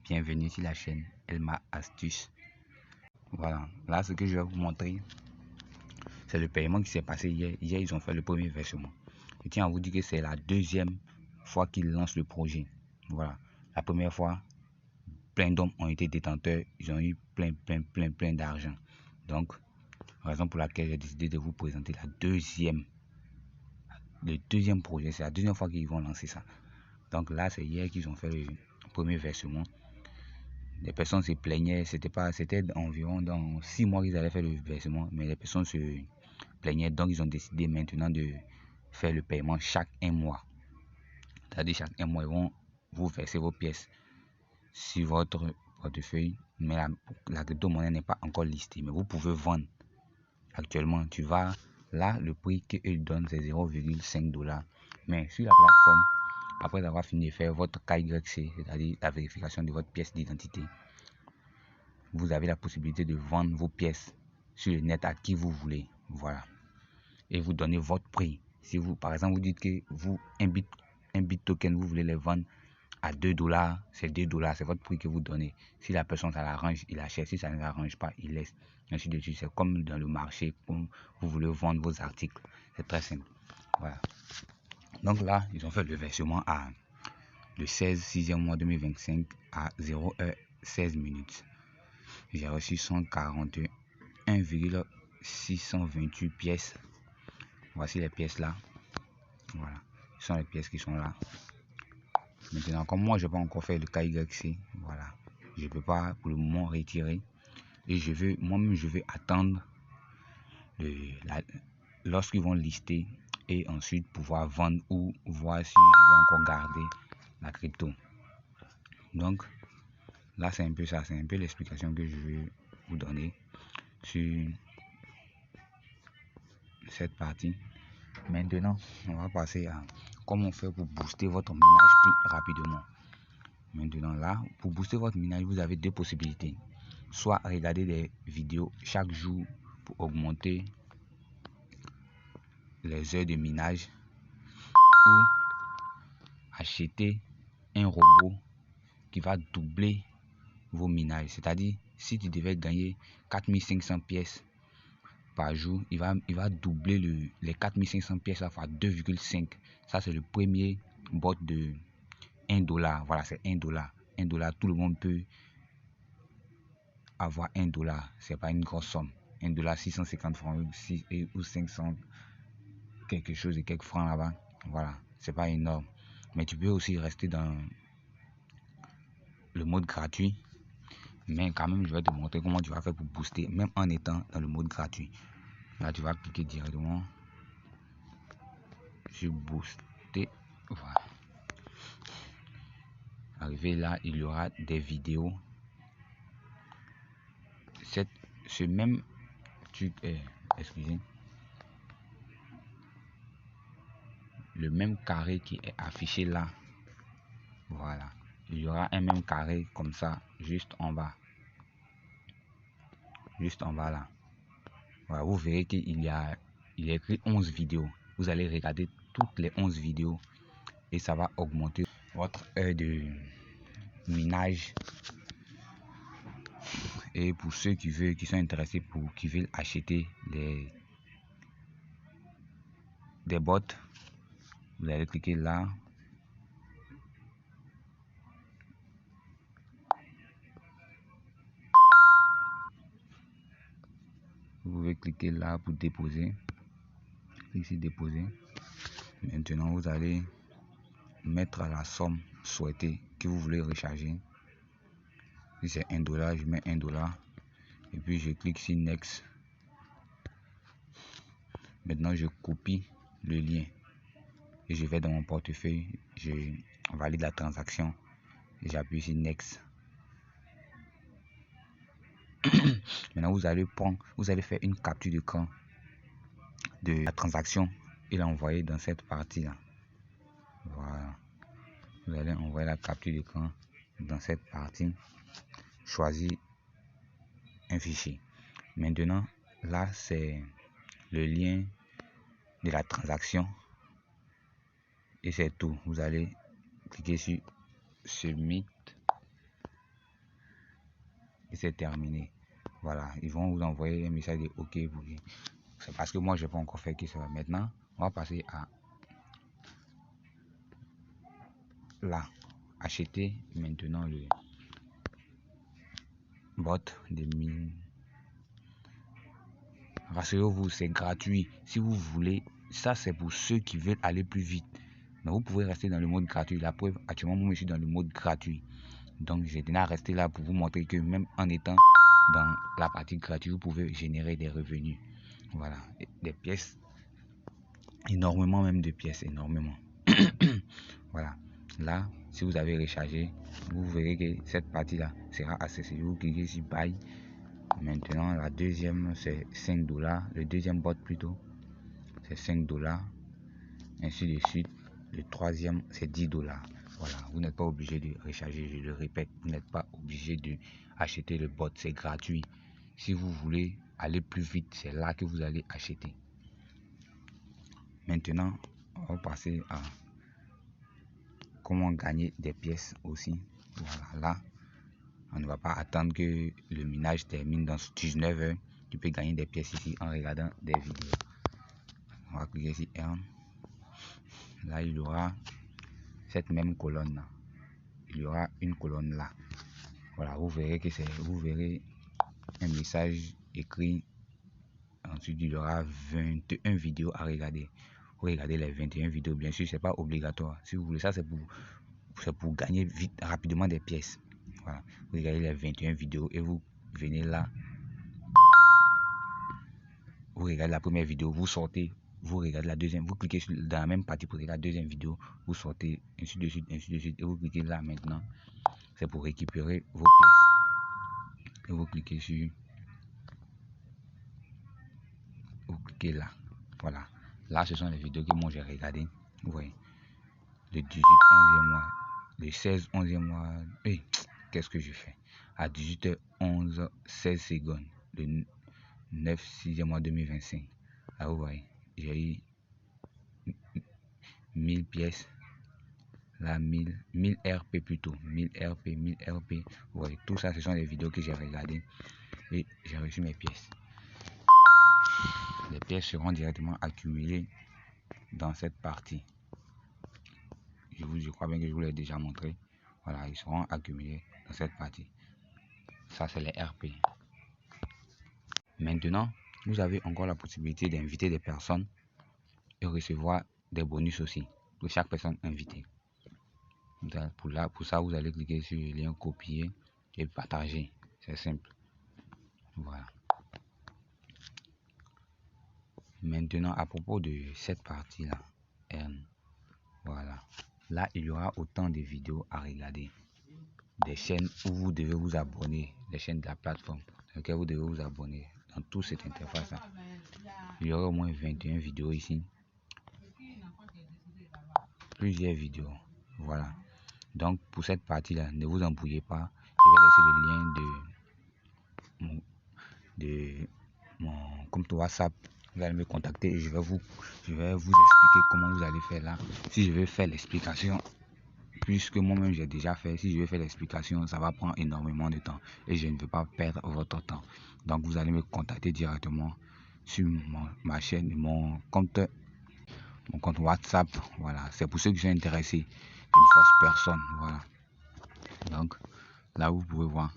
bienvenue sur la chaîne Elma Astuce. Voilà, là ce que je vais vous montrer, c'est le paiement qui s'est passé hier. Hier, ils ont fait le premier versement. Je tiens à vous dire que c'est la deuxième fois qu'ils lancent le projet. Voilà, la première fois, plein d'hommes ont été détenteurs, ils ont eu plein d'argent. Donc, raison pour laquelle j'ai décidé de vous présenter le deuxième projet. C'est la deuxième fois qu'ils vont lancer ça. Donc là, c'est hier qu'ils ont fait le premier versement. Les personnes se plaignaient, c'était environ dans 6 mois qu'ils allaient faire le versement, mais les personnes se plaignaient, donc ils ont décidé maintenant de faire le paiement chaque 1 mois. C'est-à-dire chaque 1 mois, ils vont vous verser vos pièces sur votre portefeuille, mais la crypto-monnaie n'est pas encore listée, mais vous pouvez vendre. Actuellement, tu vas là, le prix qu'ils donnent, c'est 0,5 $, mais sur la plateforme, après avoir fini de faire votre KYC, c'est-à-dire la vérification de votre pièce d'identité, vous avez la possibilité de vendre vos pièces sur le net à qui vous voulez. Voilà. Et vous donnez votre prix. Si vous, par exemple, vous dites que vous, un bit token, vous voulez les vendre à 2 $, c'est 2 $, c'est votre prix que vous donnez. Si la personne, ça l'arrange, il achète. Si ça ne l'arrange pas, il laisse. Ainsi de suite. C'est comme dans le marché, comme vous voulez vendre vos articles. C'est très simple. Voilà. Donc là, ils ont fait le versement le 6e mois 2025 à 0h16. J'ai reçu 141,628 pièces. Voici les pièces là. Voilà. Ce sont les pièces qui sont là. Maintenant, comme moi, je n'ai pas encore fait le KYC, voilà. Je ne peux pas pour le moment retirer. Et moi-même, je vais attendre lorsqu'ils vont lister et ensuite pouvoir vendre ou voir si je vais encore garder la crypto. Donc, là, c'est un peu ça. C'est un peu l'explication que je vais vous donner sur cette partie. Maintenant, on va passer à comment on fait pour booster votre minage plus rapidement. Maintenant, là, pour booster votre minage, vous avez deux possibilités. Soit regarder des vidéos chaque jour pour augmenter les heures de minage, ou acheter un robot qui va doubler vos minages. C'est-à-dire, si tu devais gagner 4500 pièces par jour, il va doubler les 4500 pièces à 2,5. Ça, c'est le premier bot de 1 $. Voilà, c'est 1 $. 1 $, tout le monde peut avoir 1 $. C'est pas une grosse somme. 1 $, 650 francs ou 500 quelque chose et quelques francs là-bas. Voilà, c'est pas énorme. Mais tu peux aussi rester dans le mode gratuit. Mais quand même, je vais te montrer comment tu vas faire pour booster, même en étant dans le mode gratuit. Là, tu vas cliquer directement sur booster. Voilà. Arrivé là, il y aura des vidéos. Ce même truc est, excusez, le même carré qui est affiché là. Voilà. Il y aura un même carré comme ça, juste en bas. Juste en bas là. Voilà, vous verrez qu'il est écrit 11 vidéos. Vous allez regarder toutes les 11 vidéos et ça va augmenter votre heure de minage. Et pour ceux qui sont intéressés qui veulent acheter des bots, vous allez cliquer là. Vous pouvez cliquer là pour déposer. Ici déposer. Maintenant vous allez mettre la somme souhaitée que vous voulez recharger. Si c'est 1 $, je mets 1 $. Et puis je clique sur Next. Maintenant je copie le lien et je vais dans mon portefeuille, je valide la transaction et j'appuie sur Next. Maintenant vous allez faire une capture d'écran de la transaction et l'envoyer dans cette partie là. Voilà, vous allez envoyer la capture d'écran dans cette partie, choisir un fichier. Maintenant là, c'est le lien de la transaction et c'est tout. Vous allez cliquer sur Submit c'est terminé. Voilà, ils vont vous envoyer un message de OK. C'est parce que moi, je n'ai pas encore fait que ça. Maintenant, on va passer à là. Acheter maintenant le bot de 1000. Rassurez-vous, c'est gratuit. Si vous voulez, ça c'est pour ceux qui veulent aller plus vite. Mais vous pouvez rester dans le mode gratuit. La preuve, actuellement, moi je suis dans le mode gratuit. Donc, j'ai tenu à rester là pour vous montrer que même en étant dans la partie gratuite, vous pouvez générer des revenus. Voilà, des pièces, énormément même de pièces, énormément. Voilà, là, si vous avez rechargé, vous verrez que cette partie-là sera accessible. Vous cliquez sur Buy. Maintenant, la deuxième, c'est 5 $. Le deuxième bot plutôt, c'est 5 $. Ainsi de suite. Le troisième, c'est 10 $. Voilà, vous n'êtes pas obligé de recharger, je le répète, vous n'êtes pas obligé de acheter le bot, c'est gratuit. Si vous voulez aller plus vite, c'est là que vous allez acheter. Maintenant, on va passer à comment gagner des pièces aussi. Voilà, là, on ne va pas attendre que le minage termine dans 19 heures. Tu peux gagner des pièces ici en regardant des vidéos. On va cliquer ici Earn. Là, il y aura cette même colonne là. Il y aura une colonne là. Voilà, vous verrez que vous verrez un message écrit. Ensuite, il y aura 21 vidéos à regarder. Vous regardez les 21 vidéos, bien sûr, c'est pas obligatoire. Si vous voulez, ça c'est pour gagner vite, rapidement des pièces. Voilà, vous regardez les 21 vidéos et vous venez là. Vous regardez la première vidéo, vous sortez, vous regardez la deuxième, vous cliquez dans la même partie pour regarder la deuxième vidéo, vous sortez, ainsi de suite, et vous cliquez là maintenant. C'est pour récupérer vos pièces. Et vous cliquez sur... Vous cliquez là. Voilà. Là, ce sont les vidéos que moi j'ai regardées. Vous voyez. Le 18, 11e mois. Le 16, 11e mois. Hey, qu'est-ce que je fais? À 18h11, 16 secondes. Le 9, 6e mois 2025. Là, vous voyez. J'ai eu 1000 pièces. Là, 1000 RP plutôt. 1000 RP, 1000 RP. Vous voyez. Tout ça, ce sont les vidéos que j'ai regardées. Et j'ai reçu mes pièces. Les pièces seront directement accumulées dans cette partie. Je crois bien que je vous l'ai déjà montré. Voilà, ils seront accumulés dans cette partie. Ça, c'est les RP. Maintenant, vous avez encore la possibilité d'inviter des personnes et recevoir des bonus aussi pour chaque personne invitée. Pour ça, vous allez cliquer sur le lien copier et partager. C'est simple. Voilà. Maintenant, à propos de cette partie-là, voilà. Là, il y aura autant de vidéos à regarder. Des chaînes où vous devez vous abonner, les chaînes de la plateforme dans lesquelles vous devez vous abonner dans toute cette interface. Il y aura au moins 21 vidéos ici. Plusieurs vidéos. Voilà. Donc, pour cette partie-là, ne vous embrouillez pas. Je vais laisser le lien de mon compte WhatsApp. Vous allez me contacter et je vais vous expliquer comment vous allez faire là. Si je vais faire l'explication, puisque moi-même j'ai déjà fait, si je vais faire l'explication, ça va prendre énormément de temps et je ne veux pas perdre votre temps. Donc vous allez me contacter directement sur ma chaîne, mon compte WhatsApp. Voilà, c'est pour ceux qui sont intéressés. Je ne force personne. Voilà. Donc là vous pouvez voir.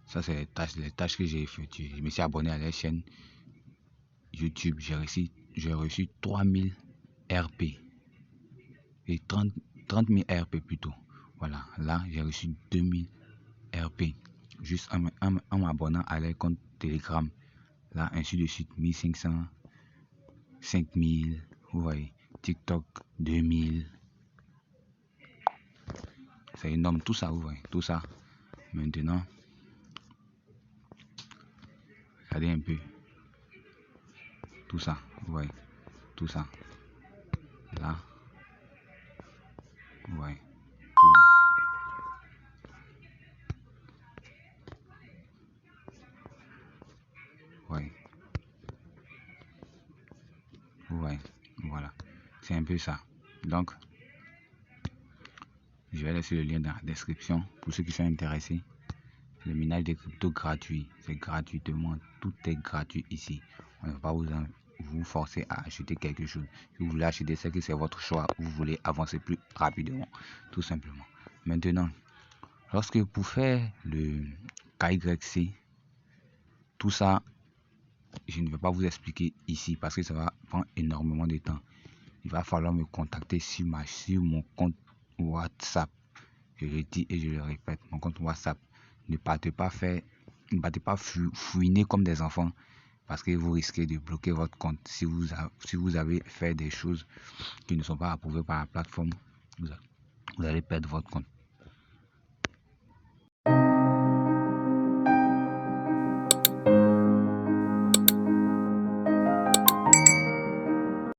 Ça c'est les tâches que j'ai effectuées. Je me suis abonné à la chaîne YouTube. J'ai reçu 3000 RP et 30 000 RP plutôt. Voilà, là j'ai reçu 2000 RP juste en m'abonnant à leur compte Telegram. Là, ainsi de suite, 1500, 5000, vous voyez, TikTok 2000. C'est énorme, tout ça, vous voyez, tout ça. Maintenant, regardez un peu. Tout ça, vous voyez, tout ça. Là, vous voyez, tout. Ouais. Ouais, voilà. C'est un peu ça. Donc, je vais laisser le lien dans la description pour ceux qui sont intéressés. Le minage des cryptos gratuit, c'est gratuitement, tout est gratuit ici. On ne va pas vous forcer à acheter quelque chose. Si vous voulez acheter, c'est que c'est votre choix. Vous voulez avancer plus rapidement, tout simplement. Maintenant, lorsque pour faire le KYC, tout ça, je ne vais pas vous expliquer ici parce que ça va prendre énormément de temps. Il va falloir me contacter sur mon compte WhatsApp. Je le dis et je le répète, mon compte WhatsApp. Ne partez pas fouiner comme des enfants parce que vous risquez de bloquer votre compte. Si vous avez fait des choses qui ne sont pas approuvées par la plateforme, vous allez perdre votre compte.